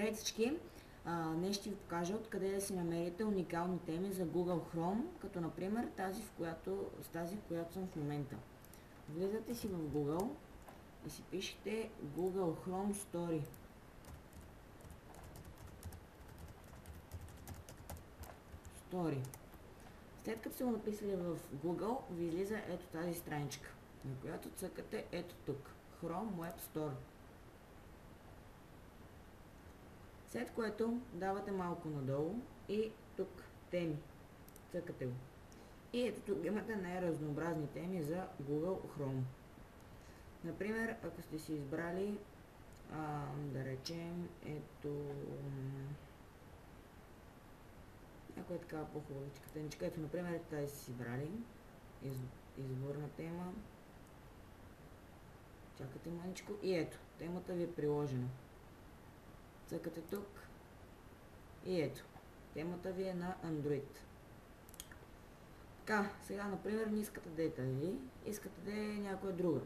Здравейте всички! Днес ще ви покажа откъде да си намерите уникални теми за Google Chrome, като например тази, в която съм в момента. Влизате си в Google и си пишете Google Chrome Story. След като сте го написали в Google, ви излиза ето тази страничка, на която цъкате ето тук. Chrome Web Store. След което давате малко надолу и тук теми. Цъкате го. И ето тук имате най-разнообразни теми за Google Chrome. Например, ако сте си избрали, да речем, ето някоя такава по-хубавичка темичка. Ето, например, тази си избрали. Изборна тема. Чакате маничко и ето, темата ви е приложена. Цъкате тук и ето, темата ви е на Android. Така, сега например не искате да е тази, искате да е някоя друга.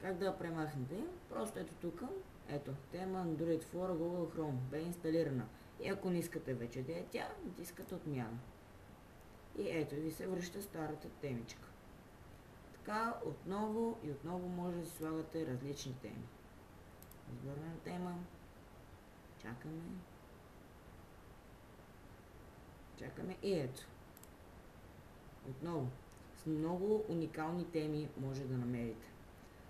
Как да я премахнете? Просто ето тук, ето, тема Android for Google Chrome, бе инсталирана. И ако не искате вече да е тя, натискате отмяна. И ето ви се връща старата темичка. Така, отново и отново може да си слагате различни теми. Изборна тема. Чакаме и ето. Отново, с много уникални теми може да намерите.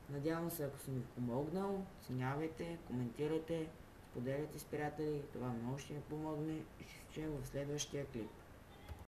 Надявам се, ако съм ви помогнал, оценявайте, коментирайте, споделяйте с приятели, това много ще ми помогне и ще се чуем в следващия клип.